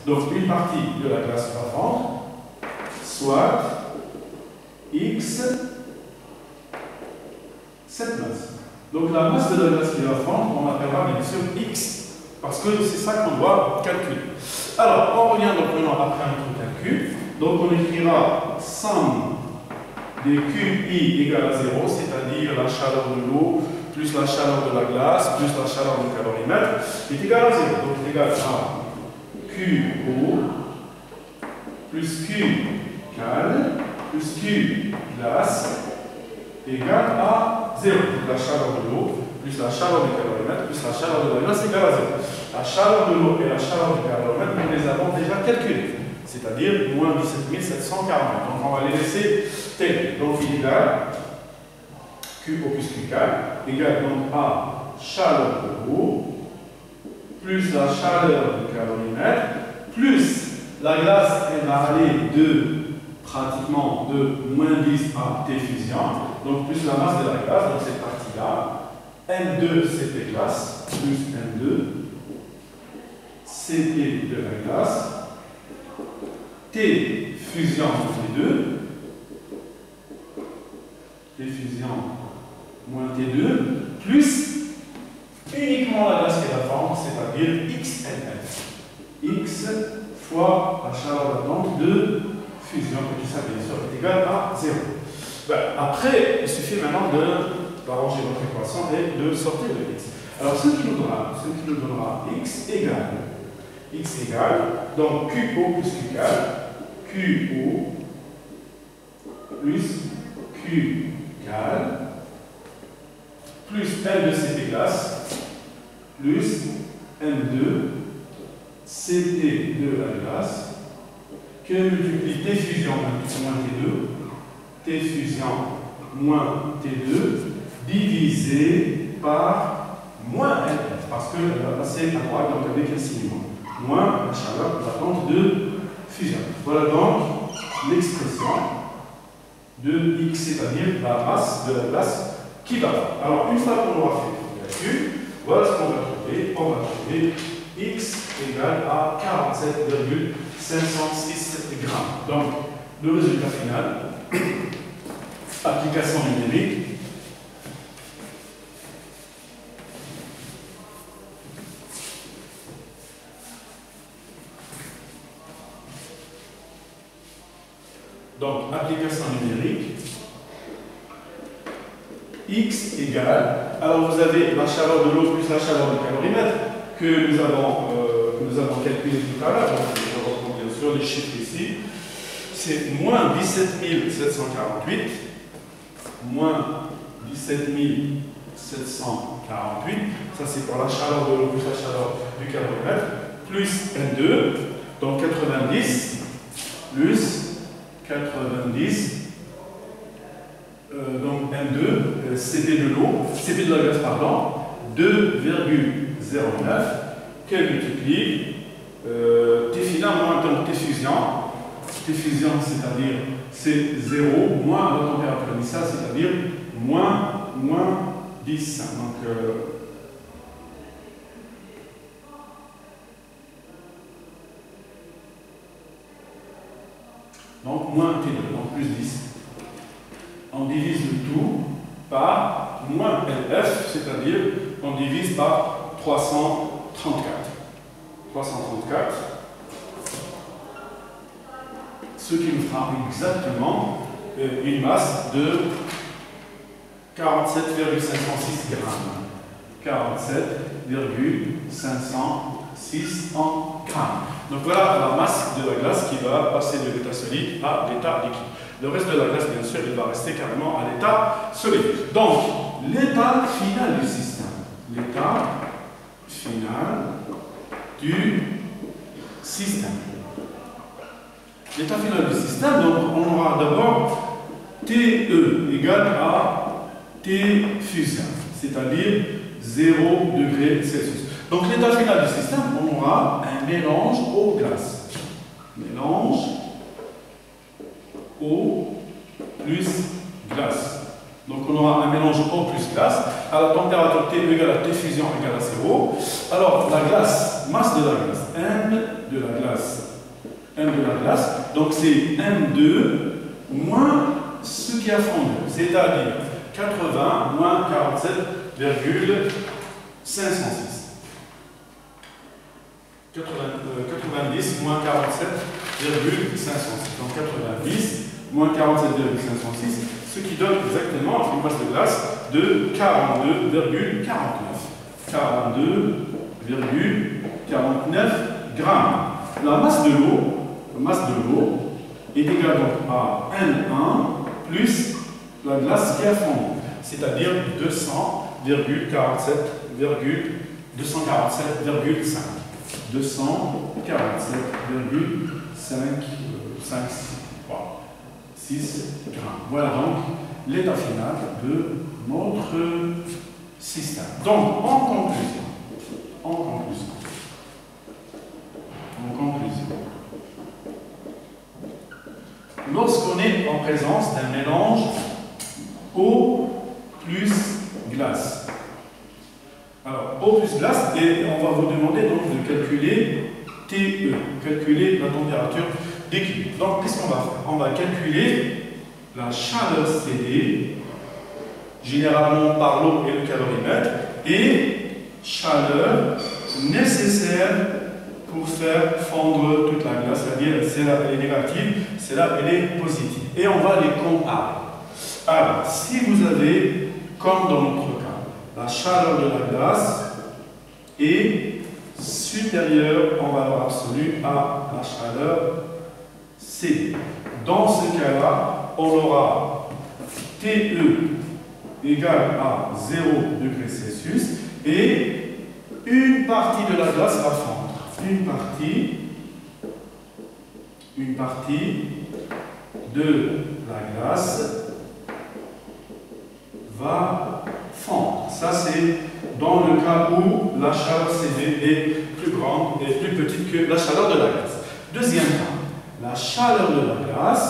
Donc une partie de la glace va fondre, soit X cette masse. Donc la masse de la glace qui va fondre, on l'appellera bien sûr X, parce que c'est ça qu'on doit calculer. Alors, on revient donc maintenant après notre calcul. Donc on écrira somme des QI égale à 0, c'est-à-dire la chaleur de l'eau plus la chaleur de la glace plus la chaleur du calorimètre est égal à 0. Donc c'est égal à QO plus Q cal plus Q glace égale à 0. Donc la chaleur de l'eau plus la chaleur du calorimètre plus la chaleur de la glace égale à 0. La chaleur de l'eau et la chaleur du calorimètre, nous les avons déjà calculées, c'est-à-dire moins 17 740. Donc on va les laisser tels. Donc il est égal QO plus QK égale donc à chaleur de l'eau plus la chaleur du calorimètre plus la glace, elle va aller de pratiquement de moins 10 à T fusion, donc plus la masse de la glace, donc cette partie-là, M2 CP glace plus M2 CP de la glace, T fusion entre les deux, T fusion moins T2, plus uniquement la glace qui va fondre, c'est-à-dire XLF. X fois la chaleur latente de fusion, qui ça bien sûr est égal à 0. Ben, après, il suffit maintenant d'arranger votre équation et de sortir le X. Alors ce qui nous donnera X égale, donc QO plus QK, QO plus Q cal plus M de CP glace plus M2 CT de la glace que multiplie T fusion moins T2, T fusion moins T2 divisé par moins LF parce qu'elle va passer à droite donc avec un signe moins la chaleur latente de fusion. Voilà donc l'expression de X, c'est-à-dire la masse de la glace qui va. Alors, une fois qu'on aura fait le calcul, voilà ce qu'on va trouver. On va trouver X égale à 47,506 grammes. Donc, le résultat final, application numérique. Donc, application numérique, X égale, alors vous avez la chaleur de l'eau plus la chaleur du calorimètre que nous avons calculé tout à l'heure. Donc, je reprends bien sûr les chiffres ici. C'est moins 17 748, moins 17 748, ça c'est pour la chaleur de l'eau plus la chaleur du calorimètre, plus N2, donc 90, plus 90, donc M2, CP de l'eau, CP de la glace, pardon, 2,09, qu'elle multiplie T final moins donc T fusion, c'est-à-dire c'est 0, moins la température initiale, c'est-à-dire moins 10. Donc moins T2, donc plus 10. On divise le tout par moins LF, c'est-à-dire on divise par 334. 334, ce qui nous fera exactement une masse de 47,506 grammes. 47,506 en grammes. Donc voilà la masse de la glace qui va passer de l'état solide à l'état liquide. Le reste de la glace, bien sûr, il va rester carrément à l'état solide. Donc, l'état final du système. L'état final du système. L'état final du système, donc on aura d'abord TE égale à T fusion, c'est-à-dire 0 degré Celsius. Donc l'état final du système, on aura un mélange eau-glace. Mélange eau plus glace. Donc on aura un mélange eau plus glace à la température T égale à T fusion égale à 0. Alors la glace, masse de la glace, M de la glace M de la glace. Donc c'est M2 moins ce qui a fondu, c'est-à-dire 80 moins 47,506. 90 moins 47,506. Donc 90 moins 47,506, ce qui donne exactement une masse de glace de 42,49. 42,49 grammes. La masse de l'eau est égale donc à N1 plus la glace qui a fondu, c'est-à-dire 247,5. 247,6 grammes. Voilà donc l'état final de notre système. Donc, en conclusion, lorsqu'on est en présence d'un mélange eau plus glace, alors eau plus glace, et on va vous demander donc de calculer TE, calculer la température d'équilibre. Donc, qu'est-ce qu'on va faire? On va calculer la chaleur CD, généralement par l'eau et le calorimètre, et chaleur nécessaire pour faire fondre toute la glace, c'est-à-dire celle-là elle est négative, celle-là elle est positive. Et on va les comparer. Alors, si vous avez, comme dans notre cas, la chaleur de la glace est supérieure en valeur absolue à la chaleur CD. Dans ce cas-là, on aura TE égale à 0 degrés Celsius et une partie de la glace va fondre. Une partie de la glace va fondre. Ça, c'est dans le cas où la chaleur CD est plus grande et plus petite que la chaleur de la glace. Deuxième cas, la chaleur de la glace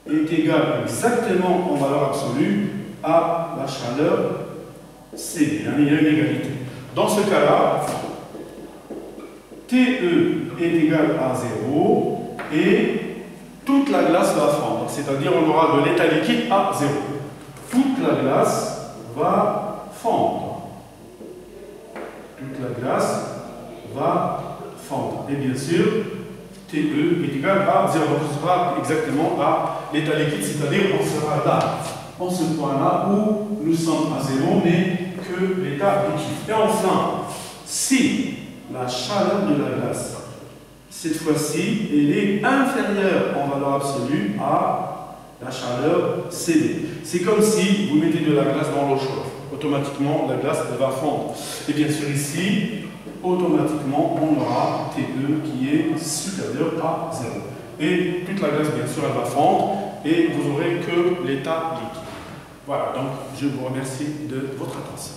est égale exactement en valeur absolue à la chaleur CD. Il y a une égalité. Dans ce cas-là, TE est égal à 0 et toute la glace va fondre. C'est-à-dire on aura de l'état liquide à 0. Toute la glace va fondre. Toute la glace va fondre. Et bien sûr, TE est égal à 0. Donc ce sera exactement à l'état liquide, c'est-à-dire on sera là, en ce point-là où nous sommes à 0, mais que l'état liquide. Et enfin, si la chaleur de la glace, cette fois-ci, elle est inférieure en valeur absolue à la chaleur CD. C'est comme si vous mettez de la glace dans l'eau chaude. Automatiquement, la glace elle va fondre. Et bien sûr, ici, automatiquement, on aura TE qui est supérieur à 0. Et toute la glace, bien sûr, elle va fondre et vous n'aurez que l'état liquide. Voilà, donc je vous remercie de votre attention.